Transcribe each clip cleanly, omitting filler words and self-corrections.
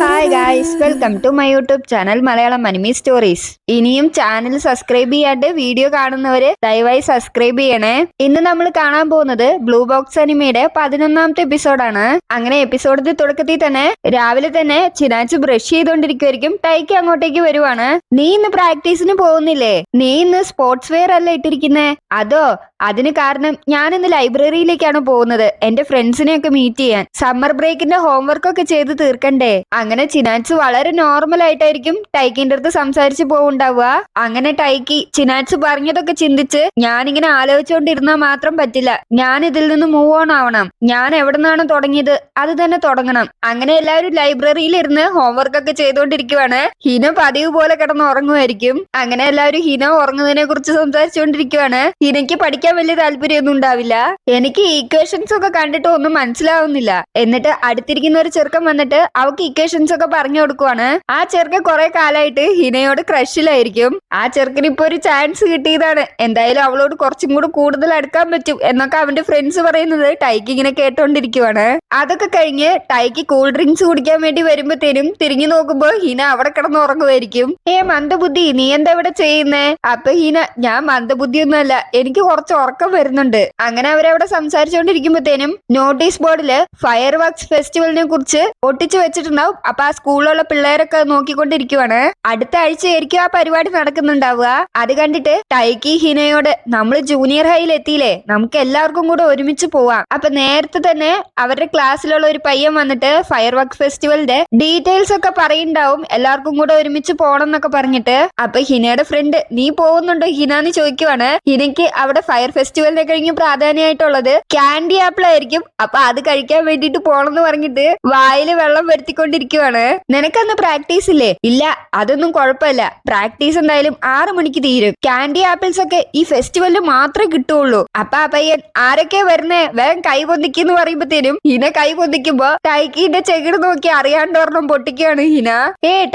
Hi guys, welcome to my YouTube channel Malayalam anime stories. ഇനിയും channel subscribe ചെയ്യാണ്ട് video കാണുന്നവര് ദയവായി സബ്സ്ക്രൈബ് ചെയ്യണേ. ഇന്ന് നമ്മൾ കാണാൻ പോകുന്നത് ബ്ലൂ ബോക്സ് അനിമയുടെ 11ാമത്തെ എപ്പിസോഡാണ്. അങ്ങനെ എപ്പിസോഡിന്റെ തുടക്കത്തിൽ തന്നെ രാവിലെ തന്നെ ചിനാച്ച് ബ്രഷ് ചെയ്തോണ്ടിരിക്കുമായിരിക്കും. ടൈക്ക് അങ്ങോട്ടേക്ക് വരുവാണ്. നീ ഇന്ന് പ്രാക്ടീസിന് പോകുന്നില്ലേ? നീ ഇന്ന് സ്പോർട്സ് വെയർ അല്ല ഇട്ടിരിക്കുന്നേ? അതോ? അതിന് കാരണം ഞാൻ ഇന്ന് ലൈബ്രറിയിലേക്കാണ് പോകുന്നത്, എന്റെ ഫ്രണ്ട്സിനെയൊക്കെ മീറ്റ് ചെയ്യാൻ. സമ്മർ ബ്രേക്കിന്റെ ഹോംവർക്ക് ഒക്കെ ചെയ്ത് തീർക്കണ്ടേ? അങ്ങനെ ചിനാച്ച് വളരെ നോർമൽ ആയിട്ടായിരിക്കും ടൈക്കിന്റെ അടുത്ത് സംസാരിച്ച് പോവുണ്ടാവുക. അങ്ങനെ ടൈക്കി ചിനാച്ച് പറഞ്ഞതൊക്കെ ചിന്തിച്ച് ഞാനിങ്ങനെ ആലോചിച്ചുകൊണ്ടിരുന്നാൽ മാത്രം പറ്റില്ല, ഞാൻ ഇതിൽ നിന്ന് മൂവ് ഓൺ ആവണം. ഞാൻ എവിടെ നിന്നാണ് തുടങ്ങിയത് അത് തന്നെ തുടങ്ങണം. അങ്ങനെ എല്ലാവരും ലൈബ്രറിയിൽ ഇരുന്ന് ഹോംവർക്ക് ഒക്കെ ചെയ്തുകൊണ്ടിരിക്കുവാണ്. ഹിന പതിവ് പോലെ കിടന്ന് ഉറങ്ങുമായിരിക്കും. അങ്ങനെ എല്ലാവരും ഹിന ഉറങ്ങുന്നതിനെ കുറിച്ച് സംസാരിച്ചുകൊണ്ടിരിക്കുവാണ്. ഹിനയ്ക്ക് പഠിക്കാൻ വലിയ താല്പര്യമൊന്നും ഉണ്ടാവില്ല. എനിക്ക് ഈക്വേഷൻസ് ഒക്കെ കണ്ടിട്ട് ഒന്നും മനസ്സിലാവുന്നില്ല. എന്നിട്ട് അടുത്തിരിക്കുന്ന ഒരു ചെറുക്കൻ വന്നിട്ട് അവക്ക് ഈക്വേഷൻസ് ഒക്കെ പറഞ്ഞു കൊടുക്കുവാണ്. ആ ചെറുക്കൻ കുറെ കാലമായിട്ട് ഹിനയോട് ക്രഷിലായിരിക്കും. ആ ചെറുക്കന് ഇപ്പൊ ഒരു ചാൻസ് കിട്ടിയതാണ്. എന്തായാലും അവളോട് കുറച്ചും കൂടെ കൂടുതൽ അടുക്കാൻ പറ്റും എന്നൊക്കെ അവന്റെ ഫ്രണ്ട്സ് പറയുന്നത് ടൈക്ക് ഇങ്ങനെ കേട്ടോണ്ടിരിക്കുവാണ്. അതൊക്കെ കഴിഞ്ഞ് ടൈക്ക് കൂൾ ഡ്രിങ്ക്സ് കുടിക്കാൻ വേണ്ടി വരുമ്പോഴത്തേനും തിരിഞ്ഞു നോക്കുമ്പോ ഹിന അവിടെ കിടന്ന് ഉറങ്ങുമായിരിക്കും. മന്ദബുദ്ധി, നീ എന്താ ഇവിടെ ചെയ്യുന്നേ? അപ്പൊ ഹിന, ഞാൻ മന്ദബുദ്ധിയൊന്നുമല്ല, എനിക്ക് കുറച്ച് ഉറക്കം വരുന്നുണ്ട്. അങ്ങനെ അവരവിടെ സംസാരിച്ചുകൊണ്ടിരിക്കുമ്പോഴത്തേനും നോട്ടീസ് ബോർഡില് ഫയർ വർക്സ് ഫെസ്റ്റിവലിനെ കുറിച്ച് ഒട്ടിച്ചു വെച്ചിട്ടുണ്ടാവും. അപ്പൊ ആ സ്കൂളിലുള്ള പിള്ളേരൊക്കെ നോക്കിക്കൊണ്ടിരിക്കുവാണ്. അടുത്ത ആഴ്ചയായിരിക്കും ആ പരിപാടി നടക്കുന്നുണ്ടാവുക. അത് കണ്ടിട്ട് ടൈക്കി ഹിനയോട്, നമ്മൾ ജൂനിയർ ഹൈയിൽ എത്തിയില്ലേ, നമുക്ക് എല്ലാവർക്കും കൂടെ ഒരുമിച്ച് പോവാം. അപ്പൊ നേരത്തെ തന്നെ അവരുടെ ക്ലാസ്സിലുള്ള ഒരു പയ്യൻ വന്നിട്ട് ഫയർ വർക്ക് ഫെസ്റ്റിവലിന്റെ ഡീറ്റെയിൽസ് ഒക്കെ പറയുണ്ടാവും, എല്ലാവർക്കും കൂടെ ഒരുമിച്ച് പോണം എന്നൊക്കെ പറഞ്ഞിട്ട്. അപ്പൊ ഹിനയുടെ ഫ്രണ്ട്, നീ പോകുന്നുണ്ടോ ഹിനാന്ന് ചോദിക്കുവാണ്. ഹിനയ്ക്ക് അവിടെ ഫയർ ഫെസ്റ്റിവലിനെ കഴിഞ്ഞ് പ്രാധാന്യമായിട്ടുള്ളത് ക്യാൻഡി ആപ്പിൾ ആയിരിക്കും. അപ്പൊ അത് കഴിക്കാൻ വേണ്ടിട്ട് പോണെന്ന് പറഞ്ഞിട്ട് വായില് വെള്ളം വരുത്തിക്കൊണ്ടിരിക്കുവാണ്. നിനക്കന്ന് പ്രാക്ടീസ് ഇല്ലേ? ഇല്ല, അതൊന്നും കുഴപ്പമില്ല, പ്രാക്ടീസ് എന്തായാലും 6 മണിക്ക് തീരും. ക്യാൻഡി ആപ്പിൾസ് ഒക്കെ ഈ ഫെസ്റ്റിവലിന് മാത്രമേ കിട്ടുള്ളൂ. അപ്പൊ ആ പയ്യൻ, ആരൊക്കെ വരുന്നേ, വേഗം കൈ പൊന്തിക്കെന്ന് പറയുമ്പോഴത്തേനും ഹിന കൈ പൊന്തിക്കുമ്പോ ടൈക്കിന്റെ ചെകിട് നോക്കി അറിയാണ്ട് ഒരെണ്ണം പൊട്ടിക്കുകയാണ് ഹിന.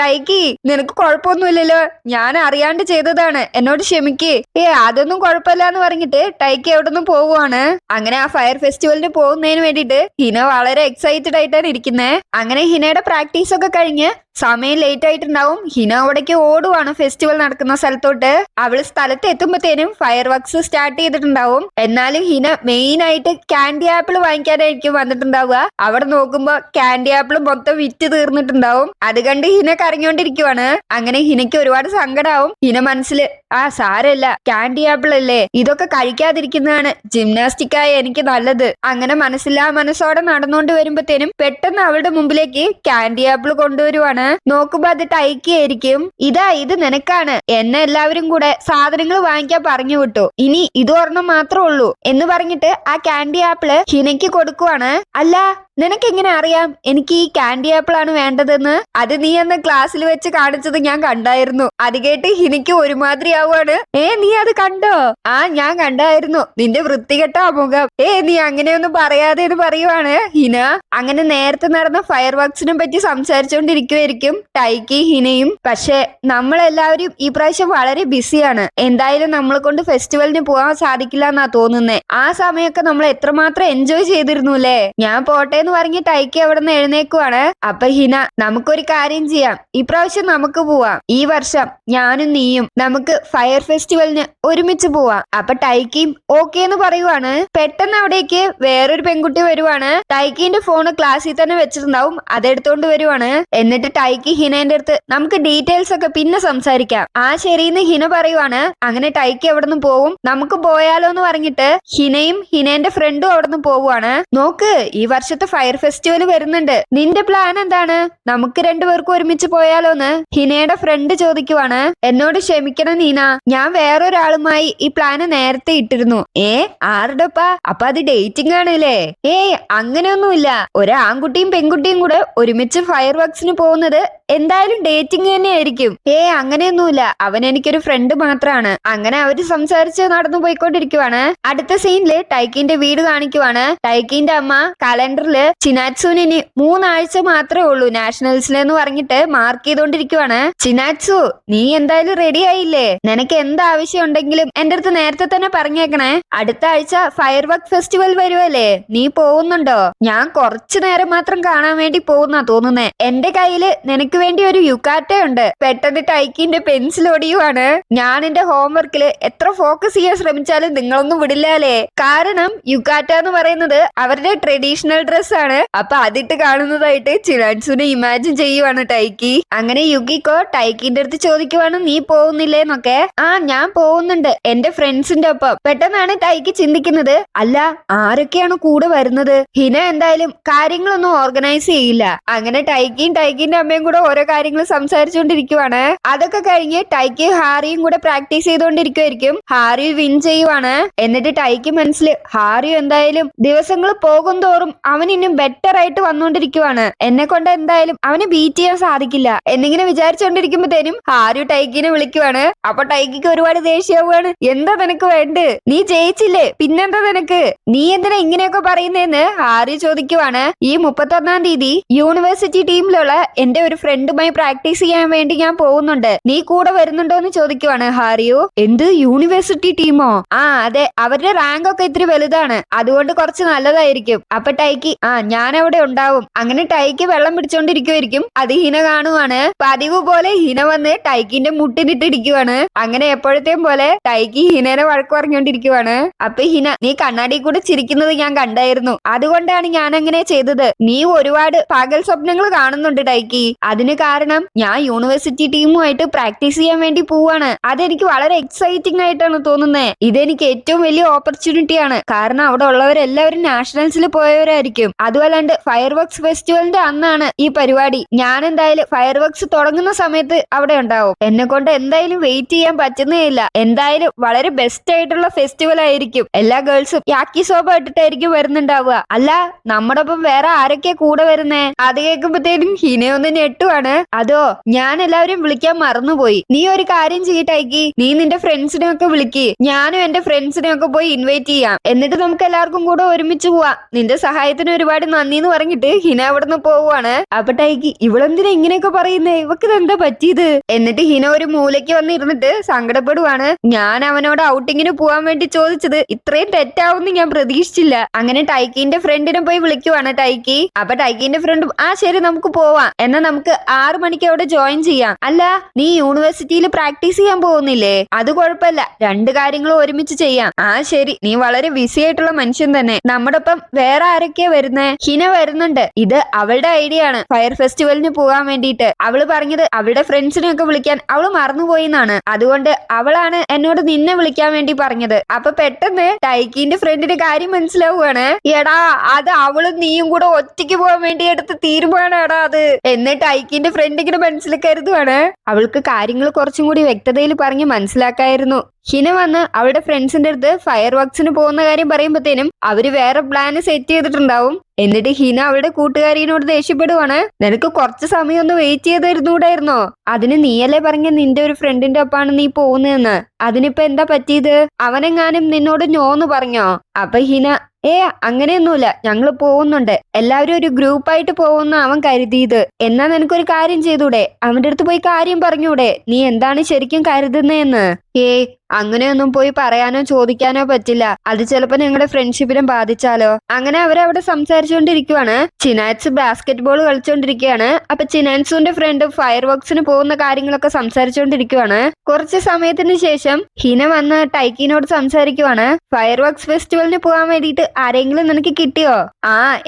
ടൈക്കി, നിനക്ക് കുഴപ്പമൊന്നുമില്ലല്ലോ, ഞാൻ അറിയാണ്ട് ചെയ്തതാണ്, എന്നോട് ക്ഷമിക്ക്. അതൊന്നും കുഴപ്പമില്ല എന്ന് പറഞ്ഞിട്ട് ടൈക്കി അവിടെ നിന്ന് പോവുകയാണ്. അങ്ങനെ ആ ഫയർ ഫെസ്റ്റിവലിന് പോകുന്നതിന് വേണ്ടിയിട്ട് ഹിന വളരെ എക്സൈറ്റഡ് ആയിട്ടാണ് ഇരിക്കുന്നത്. അങ്ങനെ ഹിനയുടെ പ്രാക്ടീസ് ഒക്കെ കഴിഞ്ഞ് സമയം ലേറ്റ് ആയിട്ടുണ്ടാവും. ഹിന അവിടേക്ക് ഓടുവാണ് ഫെസ്റ്റിവൽ നടക്കുന്ന സ്ഥലത്തോട്ട്. അവള് സ്ഥലത്ത് എത്തുമ്പോഴത്തേനും ഫയർ വർക്സ് സ്റ്റാർട്ട് ചെയ്തിട്ടുണ്ടാവും. എന്നാലും ഹിന മെയിൻ ആയിട്ട് ക്യാൻഡി ആപ്പിൾ വാങ്ങിക്കാനായിരിക്കും വന്നിട്ടുണ്ടാവുക. അവിടെ നോക്കുമ്പോ ക്യാൻഡി ആപ്പിൾ മൊത്തം വിറ്റ് തീർന്നിട്ടുണ്ടാവും. അത് കണ്ട് ഹിന കരഞ്ഞോണ്ടിരിക്കുവാണ്. അങ്ങനെ ഹിനയ്ക്ക് ഒരുപാട് സങ്കടാവും. ഹിന മനസ്സിൽ, സാരല്ല, ക്യാൻഡി ആപ്പിൾ അല്ലേ, ഇതൊക്കെ കഴിക്കാതിരിക്കുന്നതാണ് ജിംനാസ്റ്റിക്കായ എനിക്ക് നല്ലത്. അങ്ങനെ മനസ്സില്ലാ മനസ്സോടെ നടന്നുകൊണ്ട് വരുമ്പോഴത്തേനും പെട്ടെന്ന് അവളുടെ മുമ്പിലേക്ക് ക്യാൻഡി ആപ്പിൾ കൊണ്ടുവരുവാണ്. നോക്കുമ്പോ അത് ടൈക്കി ആയിരിക്കും. ഇത് നിനക്കാണ്, എന്നെ എല്ലാവരും കൂടെ സാധനങ്ങൾ വാങ്ങിക്കാൻ പറഞ്ഞു വിട്ടു, ഇനി ഇത് ഒരെണ്ണം മാത്രമേ ഉള്ളൂ എന്ന് പറഞ്ഞിട്ട് ആ ക്യാൻഡി ആപ്പിള് ഹിനയ്ക്ക് കൊടുക്കുവാണ്. അല്ല, നിനക്ക് എങ്ങനെ അറിയാം എനിക്ക് ഈ ക്യാൻഡി ആപ്പിൾ ആണ് വേണ്ടതെന്ന്? അത് നീ അന്ന് ക്ലാസ്സിൽ വെച്ച് കാണിച്ചത് ഞാൻ കണ്ടായിരുന്നു. അത് കേട്ട് ഹിനയ്ക്ക് ഒരുമാതിരി ആവുകയാണ്. നീ അത് കണ്ടോ? ഞാൻ കണ്ടായിരുന്നു, നിന്റെ വൃത്തികെട്ട മുഖം. നീ അങ്ങനെയൊന്നും പറയാതെ എന്ന് പറയുവാണ് ഹിന. അങ്ങനെ നേരത്തെ നടന്ന ഫയർ വർക്സിനെ പറ്റി സംസാരിച്ചുകൊണ്ടിരിക്കുമായിരിക്കും ടൈക്കി ഹിനയും. പക്ഷെ നമ്മളെല്ലാവരും ഈ പ്രാവശ്യം വളരെ ബിസിയാണ്. എന്തായാലും നമ്മളെ കൊണ്ട് ഫെസ്റ്റിവലിന് പോകാൻ സാധിക്കില്ല എന്നാ തോന്നുന്നേ. ആ സമയമൊക്കെ നമ്മൾ എത്രമാത്രം എൻജോയ് ചെയ്തിരുന്നു അല്ലേ? ഞാൻ പോട്ടെ എന്ന് പറഞ്ഞ് ടൈക്കി അവിടെ നിന്ന് എഴുന്നേക്കുവാണ്. അപ്പൊ ഹിന, നമുക്കൊരു കാര്യം ചെയ്യാം, ഇപ്രാവശ്യം നമുക്ക് പോവാം. ഈ വർഷം ഞാനും നീയും നമുക്ക് ഫയർ ഫെസ്റ്റിവലിന് ഒരുമിച്ച് പോവാം. അപ്പൊ ടൈക്കിയും ഓക്കെ എന്ന് പറയുവാണ്. പെട്ടെന്ന് അവിടേക്ക് വേറൊരു പെൺകുട്ടി വരുവാണ്. ടൈക്കിന്റെ ഫോണ് ക്ലാസ്സിൽ തന്നെ വെച്ചിട്ടുണ്ടാവും, അതെടുത്തോണ്ട് വരുവാണ്. എന്നിട്ട് ടൈക്കി ഹിനേന്റെ അടുത്ത്, നമുക്ക് ഡീറ്റെയിൽസ് ഒക്കെ പിന്നെ സംസാരിക്കാം. ശരിന്ന് ഹിന പറയുവാണ്. അങ്ങനെ ടൈക്കി അവിടെ നിന്ന് പോവും. നമുക്ക് പോയാലോ എന്ന് പറഞ്ഞിട്ട് ഹിനയും ഹിനേന്റെ ഫ്രണ്ടും അവിടെ നിന്ന് പോവുകയാണ്. നോക്ക്, ഈ വർഷത്തെ ഫയർ ഫെസ്റ്റിവൽ വരുന്നുണ്ട്, നിന്റെ പ്ലാൻ എന്താണ്? നമുക്ക് രണ്ടുപേർക്കും ഒരുമിച്ച് പോയാലോന്ന് ഹിനയുടെ ഫ്രണ്ട് ചോദിക്കുവാണ്. എന്നോട് ക്ഷമിക്കണം നീന, ഞാൻ വേറൊരാളുമായി ഈ പ്ലാന് നേരത്തെ ഇട്ടിരുന്നു. ആരുടെപ്പാ? അപ്പൊ അത് ഡേറ്റിംഗ് ആണല്ലേ? അങ്ങനെയൊന്നുമില്ല, ഒരു ആൺകുട്ടിയും പെൺകുട്ടിയും കൂടെ ഒരുമിച്ച് ഫയർ വർക്സിന് പോകുന്നത് എന്തായാലും ഡേറ്റിംഗ് തന്നെ ആയിരിക്കും. അങ്ങനെയൊന്നുമില്ല, അവൻ എനിക്കൊരു ഫ്രണ്ട് മാത്രമാണ്. അങ്ങനെ അവര് സംസാരിച്ച് നടന്നു പോയിക്കൊണ്ടിരിക്കുവാണ്. അടുത്ത സീനില് ടൈക്കിന്റെ വീട് കാണിക്കുവാണ്. ടൈക്കിന്റെ അമ്മ കലണ്ടറില് ചിനാറ്റ്സുവിന് ഇനി 3 ആഴ്ച മാത്രമേ ഉള്ളൂ നാഷണൽസിലെന്ന് പറഞ്ഞിട്ട് മാർക്ക് ചെയ്തോണ്ടിരിക്കുവാണ്. ചിനാറ്റ്സു, നീ എന്തായാലും റെഡി ആയില്ലേ? നിനക്ക് എന്താവശ്യം ഉണ്ടെങ്കിലും എന്റെ അടുത്ത് നേരത്തെ തന്നെ പറഞ്ഞേക്കണേ. അടുത്ത ആഴ്ച ഫയർ വർക്ക് ഫെസ്റ്റിവൽ വരുവല്ലേ, നീ പോകുന്നുണ്ടോ? ഞാൻ കുറച്ചു നേരം മാത്രം കാണാൻ വേണ്ടി പോകുന്നാ തോന്നുന്നേ. എന്റെ കയ്യില് നിനക്ക് വേണ്ടി ഒരു യുക്കാറ്റ ഉണ്ട്. പെട്ടെന്ന് ടൈക്കിന്റെ പെൻസിൽ ഒടിയുവാണ്. ഞാൻ എന്റെ ഹോംവർക്കില് എത്ര ഫോക്കസ് ചെയ്യാൻ ശ്രമിച്ചാലും നിങ്ങളൊന്നും വിടില്ലാലേ. കാരണം യുക്കാറ്റ എന്ന് പറയുന്നത് അവരുടെ ട്രഡീഷണൽ ഡ്രസ് ആണ്. അപ്പൊ അതിട്ട് കാണുന്നതായിട്ട് ചിനാറ്റ്സുനെ ഇമാജിൻ ചെയ്യുവാണ് ടൈക്കി. അങ്ങനെ യുകിക്കോ ടൈക്കിന്റെ അടുത്ത് ചോദിക്കുവാണ്, നീ പോകുന്നില്ലേന്നൊക്കെ. ആ, ഞാൻ പോകുന്നുണ്ട് എന്റെ ഫ്രണ്ട്സിന്റെ ഒപ്പം. പെട്ടെന്നാണ് ടൈക്കി ചിന്തിക്കുന്നത്, അല്ല ആരൊക്കെയാണ് കൂടെ വരുന്നത്? ഹിന എന്തായാലും കാര്യങ്ങളൊന്നും ഓർഗനൈസ് ചെയ്യില്ല. അങ്ങനെ ടൈക്കിയും ടൈക്കിന്റെ അമ്മയും കൂടെ ഓരോ കാര്യങ്ങൾ സംസാരിച്ചുകൊണ്ടിരിക്കുവാണ്. അതൊക്കെ കഴിഞ്ഞ് ടൈക്കി ഹാരിയും കൂടെ പ്രാക്ടീസ് ചെയ്തുകൊണ്ടിരിക്കുവായിരിക്കും. ഹാരി വിൻ ചെയ്യുവാണ്. എന്നിട്ട് ടൈക്കി മനസ്സിൽ ഹാരി എന്തായാലും ദിവസങ്ങൾ പോകും തോറും അവൻ ഇന്നും ബെറ്റർ ആയിട്ട് വന്നുകൊണ്ടിരിക്കുവാണ്. എന്നെ കൊണ്ട് എന്തായാലും അവനെ ബീറ്റ് ചെയ്യാൻ സാധിക്കില്ല എന്നിങ്ങനെ വിചാരിച്ചുകൊണ്ടിരിക്കുമ്പോഴത്തേനും ഹാരി ടൈക്കിനെ വിളിക്കുവാണ്. അപ്പൊ ടൈക്കിക്ക് ഒരുപാട് ദേഷ്യമാവുകയാണ്. എന്താ നിനക്ക് വേണ്ട? നീ ജയിച്ചില്ലേ, പിന്നെന്താ നിനക്ക്? നീ എന്തിനാ ഇങ്ങനെയൊക്കെ പറയുന്നതെന്ന് ഹാരി ചോദിക്കുവാണ്. ഈ 31-ാം തീയതി യൂണിവേഴ്സിറ്റി ടീമിലുള്ള എന്റെ ഒരു ഫ്രണ്ടുമായി പ്രാക്ടീസ് ചെയ്യാൻ വേണ്ടി ഞാൻ പോകുന്നുണ്ട്. നീ കൂടെ വരുന്നുണ്ടോ എന്ന് ചോദിക്കുവാണ് ഹാരിയോ. എന്ത് യൂണിവേഴ്സിറ്റി ടീമോ? ആ അതെ, അവരുടെ റാങ്ക് ഒക്കെ ഇത്തിരി വലുതാണ്, അതുകൊണ്ട് കുറച്ച് നല്ലതായിരിക്കും. അപ്പൊ ടൈക്കി, ഞാൻ അവിടെ ഉണ്ടാവും. അങ്ങനെ ടൈക്കി വെള്ളം പിടിച്ചോണ്ടിരിക്കുവായിരിക്കും. അത് ഹിന കാണുവാണ്. പതിവ് പോലെ ഹിന വന്ന് ടൈക്കിന്റെ മുട്ടിനിട്ടിരിക്കുവാണ്. അങ്ങനെ എപ്പോഴത്തെയും പോലെ ടൈക്കി ഹിനനെ വഴക്ക് പറഞ്ഞുകൊണ്ടിരിക്കുവാണ്. അപ്പൊ ഹിന, നീ കണ്ണാടി കൂടെ ചിരിക്കുന്നത് ഞാൻ കണ്ടായിരുന്നു, അതുകൊണ്ടാണ് ഞാൻ അങ്ങനെ ചെയ്തത്. നീ ഒരുപാട് പകൽ സ്വപ്നങ്ങൾ കാണുന്നുണ്ട് ടൈക്കി. അതിന് കാരണം ഞാൻ യൂണിവേഴ്സിറ്റി ടീമുമായിട്ട് പ്രാക്ടീസ് ചെയ്യാൻ വേണ്ടി പോവാണ്. അതെനിക്ക് വളരെ എക്സൈറ്റിംഗ് ആയിട്ടാണ് തോന്നുന്നത്. ഇതെനിക്ക് ഏറ്റവും വലിയ ഓപ്പർച്യൂണിറ്റിയാണ്. കാരണം അവിടെ ഉള്ളവരെല്ലാവരും നാഷണൽസിൽ പോയവരായിരിക്കും. അതുമല്ലാണ്ട് ഫയർ വർക്സ് ഫെസ്റ്റിവലിന്റെ അന്നാണ് ഈ പരിപാടി. ഞാൻ എന്തായാലും ഫയർ വർക്സ് തുടങ്ങുന്ന സമയത്ത് അവിടെ ഉണ്ടാവും. എന്നെ കൊണ്ട് എന്തായാലും വെയിറ്റ് ചെയ്യാൻ പറ്റുന്നേയില്ല. എന്തായാലും വളരെ ബെസ്റ്റ് ആയിട്ടുള്ള ഫെസ്റ്റിവൽ ആയിരിക്കും. എല്ലാ ഗേൾസും യാക്കി സോബ ഇട്ടിട്ടായിരിക്കും വരുന്നുണ്ടാവുക. അല്ല, നമ്മുടെ ഒപ്പം വേറെ ആരൊക്കെ കൂടെ വരുന്നേ? അത് കേൾക്കുമ്പോഴത്തേനും ഹിനയൊന്ന് ഞെട്ടുവാണ്. അതോ, ഞാൻ എല്ലാവരും വിളിക്കാൻ മറന്നുപോയി. നീ ഒരു കാര്യം ചെയ്യട്ടായിക്കി, നീ നിന്റെ ഫ്രണ്ട്സിനെ ഒക്കെ വിളിക്ക്. ഞാനും എന്റെ ഫ്രണ്ട്സിനെ ഒക്കെ പോയി ഇൻവൈറ്റ് ചെയ്യാം. എന്നിട്ട് നമുക്ക് എല്ലാവർക്കും കൂടെ ഒരുമിച്ച് പോവാം. നിന്റെ സഹായത്തിന് ഒരുപാട് നന്ദി എന്ന് പറഞ്ഞിട്ട് ഹിന അവിടുന്ന് പോവുകയാണ്. അപ്പൊ ടൈക്കി, ഇവളെന്തിനാ ഇങ്ങനെയൊക്കെ പറയുന്നേ? ഇവക്ക് ഇതെന്താ പറ്റിയത്? എന്നിട്ട് ഹിന ഒരു മൂലയ്ക്ക് വന്നിരുന്നിട്ട് സങ്കടപ്പെടുവാണ്. ഞാൻ അവനോട് ഔട്ടിങ്ങിന് പോവാൻ വേണ്ടി ചോദിച്ചത് ഇത്രയും തെറ്റാവുമെന്ന് ഞാൻ പ്രതീക്ഷിച്ചില്ല. അങ്ങനെ ടൈക്കിന്റെ ഫ്രണ്ടിനെ പോയി വിളിക്കുവാണ് ടൈക്കി. അപ്പൊ ടൈക്കിന്റെ ഫ്രണ്ടും, ആ ശരി നമുക്ക് പോവാം, എന്നാ നമുക്ക് 6 മണിക്ക് അവിടെ ജോയിൻ ചെയ്യാം. അല്ല, നീ യൂണിവേഴ്സിറ്റിയിൽ പ്രാക്ടീസ് ചെയ്യാൻ പോകുന്നില്ലേ? അത് കുഴപ്പമില്ല, 2 കാര്യങ്ങളും ഒരുമിച്ച് ചെയ്യാം. ആ ശരി, നീ വളരെ ബിസി ആയിട്ടുള്ള മനുഷ്യൻ തന്നെ. നമ്മുടെ ഒപ്പം വേറെ ആരൊക്കെയാ വരുന്നേ? ഹിന വരുന്നുണ്ട്. ഇത് അവളുടെ ഐഡിയ ആണ്, ഫയർ ഫെസ്റ്റിവലിന് പോകാൻ വേണ്ടിയിട്ട്. അവള് പറഞ്ഞത് അവളുടെ ഫ്രണ്ട്സിനെ ഒക്കെ വിളിക്കാൻ അവള് മറന്നുപോയി എന്നാണ്. അതുകൊണ്ട് അവളാണ് എന്നോട് നിന്നെ വിളിക്കാൻ വേണ്ടി പറഞ്ഞത്. അപ്പൊ പെട്ടെന്ന് ടൈക്കിന്റെ ഫ്രണ്ടിന്റെ കാര്യം മനസ്സിലാവുകയാണ്. എടാ, അത് അവളും നീയും കൂടെ ഒറ്റയ്ക്ക് പോകാൻ വേണ്ടി എടുത്ത തീരുമാനമാടാ അത്. എന്നിട്ട് ടൈക്കിന്റെ ഫ്രണ്ട് ഇങ്ങനെ മനസ്സിൽ കരുതുവാണ്. അവൾക്ക് കാര്യങ്ങൾ കുറച്ചും കൂടി വ്യക്തതയിൽ പറഞ്ഞ് മനസ്സിലാക്കായിരുന്നു. ഹിന വന്ന് അവളുടെ ഫ്രണ്ട്സിന്റെ അടുത്ത് ഫയർ വർക്സിന് പോകുന്ന കാര്യം പറയുമ്പോഴത്തേനും അവര് വേറെ പ്ലാന് സെറ്റ് ചെയ്തിട്ടുണ്ടാവും. എന്നിട്ട് ഹിന അവളുടെ കൂട്ടുകാരിനോട് ദേഷ്യപ്പെടുവാണ്. നിനക്ക് കുറച്ച് സമയം ഒന്ന് വെയിറ്റ് ചെയ്തിരുന്നൂടായിരുന്നോ? അതിന് നീയല്ലേ പറഞ്ഞ നിന്റെ ഒരു ഫ്രണ്ടിന്റെ ഒപ്പാണ് നീ പോകുന്നതെന്ന്. അതിനിപ്പോ എന്താ പറ്റിയത്? അവനെങ്ങാനും നിന്നോട് നോന്ന് പറഞ്ഞോ? അപ്പൊ ഹിന, അങ്ങനെയൊന്നുമില്ല, ഞങ്ങള് പോകുന്നുണ്ട്, എല്ലാവരും ഒരു ഗ്രൂപ്പായിട്ട് പോകുന്ന അവൻ കരുതിയത്. എന്നാ നിനക്കൊരു കാര്യം ചെയ്തൂടെ? അവന്റെ അടുത്ത് പോയി കാര്യം പറഞ്ഞൂടെ? നീ എന്താണ് ശരിക്കും കരുതുന്നതെന്ന്? അങ്ങനെയൊന്നും പോയി പറയാനോ ചോദിക്കാനോ പറ്റില്ല. അത് ചിലപ്പോ ഞങ്ങളുടെ ഫ്രണ്ട്ഷിപ്പിനെ ബാധിച്ചാലോ. അങ്ങനെ അവരവിടെ സംസാരിച്ചുകൊണ്ടിരിക്കുവാണ്. ചിനാറ്റ്സ് ബാസ്കറ്റ് ബോൾ കളിച്ചുകൊണ്ടിരിക്കുകയാണ്. അപ്പൊ ചിനാറ്റ്സുന്റെ ഫ്രണ്ട് ഫയർ വർക്സിന് പോകുന്ന കാര്യങ്ങളൊക്കെ സംസാരിച്ചുകൊണ്ടിരിക്കുവാണ്. കുറച്ച് സമയത്തിന് ശേഷം ഹിന വന്ന് ടൈക്കിനോട് സംസാരിക്കുവാണ്. ഫയർ വർക്സ് ഫെസ്റ്റിവലിന് പോകാൻ വേണ്ടിയിട്ട് ആരെങ്കിലും നിനക്ക് കിട്ടിയോ?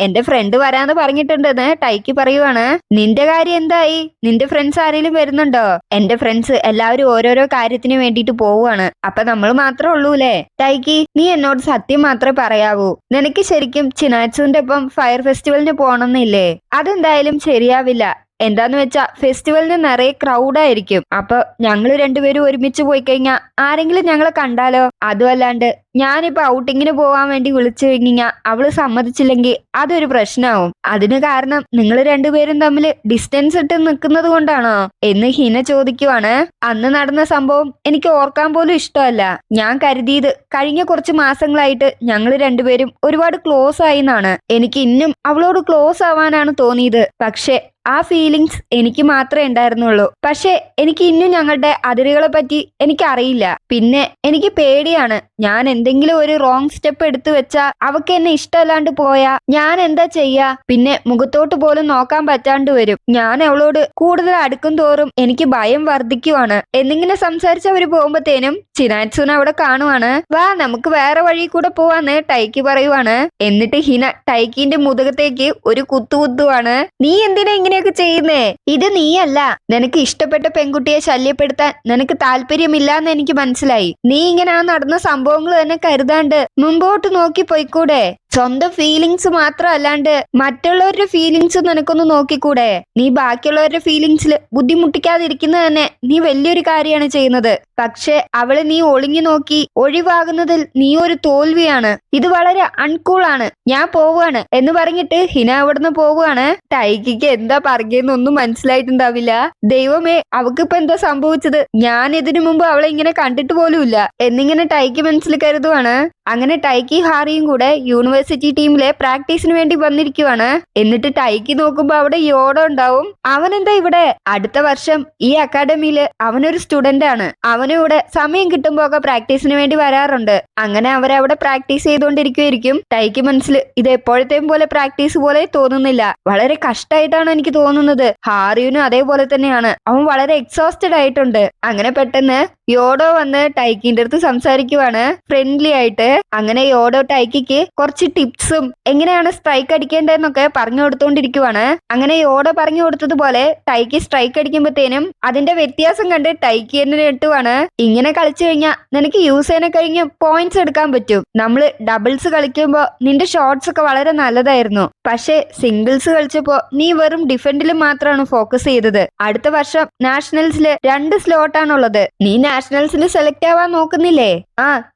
എന്റെ ഫ്രണ്ട് വരാന്ന് പറഞ്ഞിട്ടുണ്ടെന്ന് ടൈക്കി പറയുവാണ്. നിന്റെ കാര്യം എന്തായി? നിന്റെ ഫ്രണ്ട്സ് ആരെങ്കിലും വരുന്നുണ്ടോ? എന്റെ ഫ്രണ്ട്സ് എല്ലാവരും ഓരോരോ കാര്യത്തിന് വേണ്ടിയിട്ട് പോവുകയാണ്. അപ്പൊ നമ്മൾ മാത്രമേ ഉള്ളൂല്ലേ? ടൈക്കി, നീ എന്നോട് സത്യം മാത്രമേ പറയാവൂ. നിനക്ക് ശരിക്കും ചിനാറ്റ്സുന്റെ ഒപ്പം ഫയർ ഫെസ്റ്റിവലിന് പോകണമെന്നില്ലേ? അതെന്തായാലും ശരിയാവില്ല. എന്താന്ന് വെച്ചാ ഫെസ്റ്റിവലിന് നിറയെ ക്രൗഡായിരിക്കും. അപ്പൊ ഞങ്ങള് രണ്ടുപേരും ഒരുമിച്ച് പോയി കഴിഞ്ഞാൽ ആരെങ്കിലും ഞങ്ങളെ കണ്ടാലോ? അതുമല്ലാണ്ട് ഞാനിപ്പോ ഔട്ടിങ്ങിന് പോവാൻ വേണ്ടി വിളിച്ചു കഴിഞ്ഞാൽ അവള് സമ്മതിച്ചില്ലെങ്കിൽ അതൊരു പ്രശ്നമാവും. അതിന് കാരണം നിങ്ങൾ രണ്ടുപേരും തമ്മിൽ ഡിസ്റ്റൻസ് ഇട്ട് നിൽക്കുന്നത് കൊണ്ടാണോ എന്ന് ഹിന ചോദിക്കുവാണ്. അന്ന് നടന്ന സംഭവം എനിക്ക് ഓർക്കാൻ പോലും ഇഷ്ടമല്ല. ഞാൻ കരുതിയത് കഴിഞ്ഞ കുറച്ച് മാസങ്ങളായിട്ട് ഞങ്ങൾ രണ്ടുപേരും ഒരുപാട് ക്ലോസ് ആയി എന്നാണ്. എനിക്ക് ഇന്നും അവളോട് ക്ലോസ് ആവാനാണ് തോന്നിയത്. പക്ഷെ ആ ഫീലിങ്സ് എനിക്ക് മാത്രമേ ഉണ്ടായിരുന്നുള്ളൂ. പക്ഷെ എനിക്ക് ഇന്നും ഞങ്ങളുടെ അതിരുകളെ പറ്റി എനിക്കറിയില്ല. പിന്നെ എനിക്ക് പേടിയാണ്. ഞാൻ എന്തെങ്കിലും ഒരു റോങ് സ്റ്റെപ്പ് എടുത്തു വെച്ചാ അവക്ക് എന്നെ ഇഷ്ടമല്ലാണ്ട് പോയാ ഞാൻ എന്താ ചെയ്യാ? പിന്നെ മുഖത്തോട്ട് പോലും നോക്കാൻ പറ്റാണ്ട് വരും. ഞാൻ അവളോട് കൂടുതൽ അടുക്കും തോറും എനിക്ക് ഭയം വർദ്ധിക്കുവാണ്. എന്നിങ്ങനെ സംസാരിച്ചവര് പോകുമ്പോഴത്തേനും ചിനാറ്റ്സുന അവിടെ കാണുവാണ്. വാ നമുക്ക് വേറെ വഴി കൂടെ പോവാന്ന് ടൈക്കി പറയുവാണ്. എന്നിട്ട് ഹിന ടൈക്കിന്റെ മുതുകത്തേക്ക് ഒരു കുത്തുവാണ്. നീ എന്തിനാ ഇങ്ങനെയൊക്കെ ചെയ്യുന്നേ? ഇത് നീയല്ല. നിനക്ക് ഇഷ്ടപ്പെട്ട പെൺകുട്ടിയെ ശല്യപ്പെടുത്താൻ നിനക്ക് താല്പര്യമില്ലാന്ന് എനിക്ക് മനസ്സിലായി. നീ ഇങ്ങനെ ആ നടന്ന സംഭവങ്ങൾ തന്നെ കരുതാണ്ട് മുമ്പോട്ട് നോക്കി പോയിക്കൂടെ? സ്വന്തം ഫീലിങ്സ് മാത്രം അല്ലാണ്ട് മറ്റുള്ളവരുടെ ഫീലിങ്സ് നിനക്കൊന്ന് നോക്കിക്കൂടെ? നീ ബാക്കിയുള്ളവരുടെ ഫീലിങ്സിൽ ബുദ്ധിമുട്ടിക്കാതിരിക്കുന്നത് തന്നെ നീ വലിയൊരു കാര്യമാണ് ചെയ്യുന്നത്. പക്ഷെ അവളെ നീ ഒളിഞ്ഞു നോക്കി ഒഴിവാകുന്നതിൽ നീ ഒരു തോൽവിയാണ്. ഇത് വളരെ അൺകൂളാണ്. ഞാൻ പോവാണ് എന്ന് പറഞ്ഞിട്ട് ഹിന അവിടുന്ന് പോവുകയാണ്. ടൈക്കിക്ക് എന്താ പറഞ്ഞെന്നൊന്നും മനസ്സിലായിട്ടുണ്ടാവില്ല. ദൈവമേ, അവക്കിപ്പോ എന്താ സംഭവിച്ചത്? ഞാൻ ഇതിനു മുമ്പ് അവളെ ഇങ്ങനെ കണ്ടിട്ട് പോലുമില്ല എന്നിങ്ങനെ ടൈക്കി മനസ്സിൽ കരുതുവാണ്. അങ്ങനെ ടൈക്കി ഹാരിയും കൂടെ യൂണിവേഴ്സിറ്റി ടീമിലെ പ്രാക്ടീസിന് വേണ്ടി വന്നിരിക്കുവാണ്. എന്നിട്ട് ടൈക്കി നോക്കുമ്പോ അവിടെ യോഡോ ഉണ്ടാവും. അവനെന്താ ഇവിടെ? അടുത്ത വർഷം ഈ അക്കാഡമിയില് അവനൊരു സ്റ്റുഡന്റ് ആണ്. അവനും ഇവിടെ സമയം കിട്ടുമ്പോ ഒക്കെ പ്രാക്ടീസിന് വേണ്ടി വരാറുണ്ട്. അങ്ങനെ അവരവിടെ പ്രാക്ടീസ് ചെയ്തുകൊണ്ടിരിക്കുമായിരിക്കും. ടൈക്കി മനസ്സിൽ ഇത് എപ്പോഴത്തെയും പോലെ പ്രാക്ടീസ് പോലെ തോന്നുന്നില്ല. വളരെ കഷ്ടമായിട്ടാണ് എനിക്ക് തോന്നുന്നത്. ഹാരിയുനും അതേപോലെ തന്നെയാണ്. അവൻ വളരെ എക്സോസ്റ്റഡ് ആയിട്ടുണ്ട്. അങ്ങനെ പെട്ടെന്ന് യോഡോ വന്ന് ടൈക്കിന്റെ അടുത്ത് സംസാരിക്കുവാണ് ഫ്രണ്ട്ലി ആയിട്ട്. അങ്ങനെ യോഡോ ടൈക്കിക്ക് കുറച്ച് ടിപ്സും എങ്ങനെയാണ് സ്ട്രൈക്ക് അടിക്കേണ്ടതെന്നൊക്കെ പറഞ്ഞു കൊടുത്തോണ്ടിരിക്കുവാണ്. അങ്ങനെ യോഡോ പറഞ്ഞു കൊടുത്തതുപോലെ ടൈക്കി സ്ട്രൈക്ക് അടിക്കുമ്പോഴത്തേനും അതിന്റെ വ്യത്യാസം കണ്ട് ടൈക്കി എന്നെ ഞെട്ടുവാണ്. ഇങ്ങനെ കളിച്ചു കഴിഞ്ഞാൽ നിനക്ക് യൂസ് ചെയ്യാൻ കഴിഞ്ഞ പോയിന്റ്സ് എടുക്കാൻ പറ്റും. നമ്മള് ഡബിൾസ് കളിക്കുമ്പോ നിന്റെ ഷോട്ട്സ് ഒക്കെ വളരെ നല്ലതായിരുന്നു. പക്ഷെ സിംഗിൾസ് കളിച്ചപ്പോ നീ വെറും ഡിഫൻഡിൽ മാത്രമാണ് ഫോക്കസ് ചെയ്തത്. അടുത്ത വർഷം നാഷണൽസില് 2 സ്ലോട്ടാണുള്ളത്. നീ നാഷണൽസിൽ സെലക്ട് ആവാൻ നോക്കുന്നില്ലേ?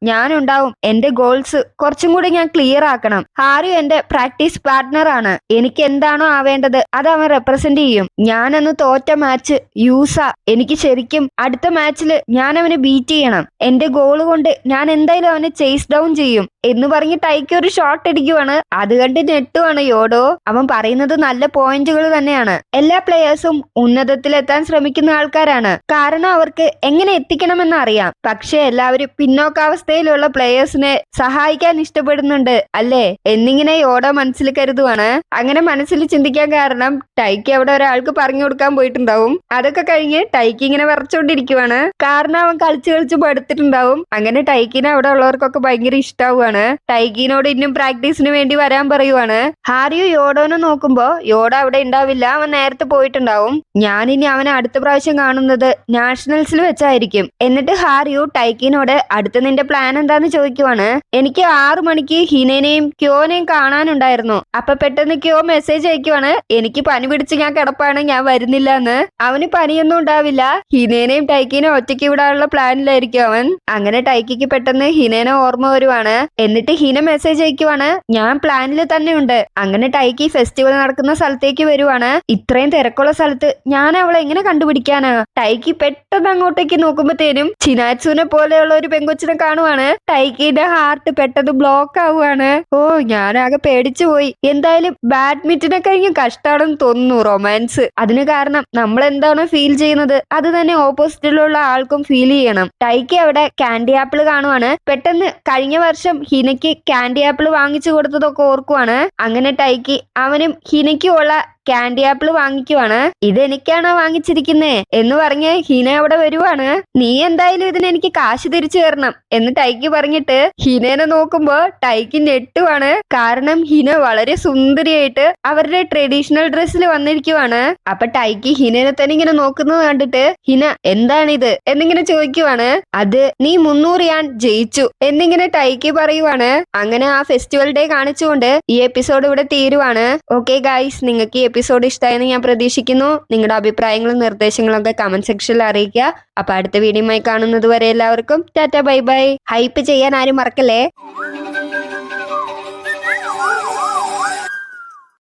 ഞാനുണ്ടാവും. എന്റെ ഗോൾസ് കുറച്ചും കൂടി ഞാൻ ക്ലിയർ ആക്കണം. ഹാരി എന്റെ പ്രാക്ടീസ് പാർട്ട്ണർ ആണ്. എനിക്ക് എന്താണോ ആവേണ്ടത് അത് അവൻ റെപ്രസെന്റ് ചെയ്യും. ഞാനന്ന് തോറ്റ മാച്ച് യൂസാ. എനിക്ക് ശരിക്കും അടുത്ത മാച്ചില് ഞാൻ അവനെ ബീറ്റ് ചെയ്യണം. എന്റെ ഗോൾ കൊണ്ട് ഞാൻ എന്തായാലും അവനെ ചേസ് ഡൗൺ ചെയ്യും എന്ന് പറഞ്ഞ് ടൈക്ക് ഒരു ഷോട്ട് അടിക്കുവാണ്. അത് കണ്ട് ഞെട്ടുവാണ് യോഡോ. അവൻ പറയുന്നത് നല്ല പോയിന്റുകൾ തന്നെയാണ്. എല്ലാ പ്ലേയേഴ്സും ഉന്നതത്തിലെത്താൻ ശ്രമിക്കുന്ന ആൾക്കാരാണ്. കാരണം അവർക്ക് എങ്ങനെ എത്തിക്കണമെന്ന് അറിയാം. പക്ഷെ എല്ലാവരും പിന്നോക്കാവസ്ഥയിലുള്ള പ്ലേയേഴ്സിനെ സഹായിക്കാൻ ഇഷ്ടപ്പെടുന്നുണ്ട് അല്ലേ എന്നിങ്ങനെ യോഡോ മനസ്സിൽ കരുതുവാണ്. അങ്ങനെ മനസ്സിൽ ചിന്തിക്കാൻ കാരണം ടൈക്കി അവിടെ ഒരാൾക്ക് പറഞ്ഞു കൊടുക്കാൻ പോയിട്ടുണ്ടാവും. അതൊക്കെ കഴിഞ്ഞ് ടൈക്കി ഇങ്ങനെ വിറച്ചോണ്ടിരിക്കുവാണ്. കാരണം അവൻ കളിച്ച് പടുത്തിട്ടുണ്ടാവും. അങ്ങനെ ടൈക്കിനെ അവിടെ ഉള്ളവർക്കൊക്കെ ഭയങ്കര ഇഷ്ടാവുകയാണ്. ടൈക്കിനോട് ഇന്നും പ്രാക്ടീസിന് വേണ്ടി വരാൻ പറയുവാണ്. ഹാരിയോ യോഡോനെ നോക്കുമ്പോ യോഡോ അവിടെ ഉണ്ടാവില്ല. അവൻ നേരത്തെ പോയിട്ടുണ്ടാവും. ഞാനിനി അവനെ അടുത്ത പ്രാവശ്യം കാണുന്നത് നാഷണൽസിൽ വെച്ചായിരിക്കും. എന്നിട്ട് ഹാരിയോ ടൈക്കിനോട് അടുത്ത നിന്റെ പ്ലാൻ എന്താന്ന് ചോദിക്കുവാണ്. എനിക്ക് 6 മണിക്ക് ഹിനേനെയും ക്യോനെയും കാണാനുണ്ടായിരുന്നു. അപ്പൊ പെട്ടെന്ന് ക്യോ മെസ്സേജ് അയക്കുവാണ്. എനിക്ക് പനി പിടിച്ച് ഞാൻ കിടപ്പാണ്, ഞാൻ വരുന്നില്ല എന്ന്. അവന് പനിയൊന്നും ഉണ്ടാവില്ല. ഹിനേനെയും ടൈക്കിനെ ഒറ്റയ്ക്ക് വിടാനുള്ള പ്ലാനിലായിരിക്കും അവൻ. അങ്ങനെ ടൈക്കിക്ക് പെട്ടെന്ന് ഹിനേനെ ഓർമ്മ വരുവാണ്. എന്നിട്ട് ഹിന മെസ്സേജ് അയക്കുവാണ്. ഞാൻ പ്ലാനിൽ തന്നെ ഉണ്ട്. അങ്ങനെ ടൈക്കി ഫെസ്റ്റിവൽ നടക്കുന്ന സ്ഥലത്തേക്ക് വരുവാണ്. ഇത്രയും തിരക്കുള്ള സ്ഥലത്ത് ഞാൻ അവളെ എങ്ങനെ കണ്ടുപിടിക്കാനാ? ടൈക്കി പെട്ടെന്ന് അങ്ങോട്ടേക്ക് നോക്കുമ്പോഴത്തേനും ചിനാറ്റ്സുനെ പോലെയുള്ള ഒരു പെങ്കൊച്ചിനെ കാണുവാണ്. ടൈക്കിന്റെ ഹാർട്ട് പെട്ടെന്ന് ബ്ലോക്ക് ആവുകയാണ്. ഞാനാകെ പേടിച്ചു പോയി. എന്തായാലും ബാഡ്മിന്റനെ കഴിഞ്ഞ് കഷ്ടാണെന്ന് തോന്നുന്നു റൊമാൻസ്. അതിന് കാരണം നമ്മൾ എന്താണോ ഫീൽ ചെയ്യുന്നത് അത് തന്നെ ഓപ്പോസിറ്റിലുള്ള ആൾക്കും ഫീൽ ചെയ്യണം. ടൈക്കി അവിടെ കാൻഡി ആപ്പിൾ കാണുവാണ്. പെട്ടെന്ന് കഴിഞ്ഞ വർഷം ഹിനയ്ക്ക് കാൻഡി ആപ്പിൾ വാങ്ങിച്ചു കൊടുത്തതൊക്കെ ഓർക്കുവാണ്. അങ്ങനെ ടൈക്കി അവനും ഹിനയ്ക്കും ഉള്ള കാൻഡി ആപ്പിൾ വാങ്ങിക്കുവാണ്. ഇതെനിക്കാണോ വാങ്ങിച്ചിരിക്കുന്നേ എന്ന് പറഞ്ഞ് ഹിന അവിടെ വരുവാണ്. നീ എന്തായാലും ഇതിന് എനിക്ക് കാശ് തിരിച്ചു തരണം എന്ന് ടൈക്കി പറഞ്ഞിട്ട് ഹിനേനെ നോക്കുമ്പോ ടൈക്കി ഞെട്ടുവാണ്. കാരണം ഹിന വളരെ സുന്ദരിയായിട്ട് അവരുടെ ട്രഡീഷണൽ ഡ്രസ്സിൽ വന്നിരിക്കുവാണ്. അപ്പൊ ടൈക്കി ഹിനേനെ തന്നെ ഇങ്ങനെ നോക്കുന്നത് കണ്ടിട്ട് ഹിന എന്താണിത് എന്നിങ്ങനെ ചോദിക്കുവാണ്. അത് നീ 300 യാൻ ജയിച്ചു എന്നിങ്ങനെ ടൈക്കി പറയുവാണ്. അങ്ങനെ ആ ഫെസ്റ്റിവൽ ഡേ കാണിച്ചുകൊണ്ട് ഈ എപ്പിസോഡ് ഇവിടെ തീരുവാണ്. ഓക്കെ ഗൈസ്, നിങ്ങൾക്ക് ഈ എപ്പിസോഡ് ഇഷ്ടമായെന്ന് ഞാൻ പ്രതീക്ഷിക്കുന്നു. നിങ്ങളുടെ അഭിപ്രായങ്ങളും നിർദ്ദേശങ്ങളും ഒക്കെ കമന്റ് സെക്ഷനിൽ അറിയിക്കുക. അപ്പൊ അടുത്ത വീഡിയോയുമായി കാണുന്നത് വരെ എല്ലാവർക്കും ടാറ്റ ബൈ ബൈ. ഹൈപ്പ് ചെയ്യാൻ ആരും മറക്കല്ലേ.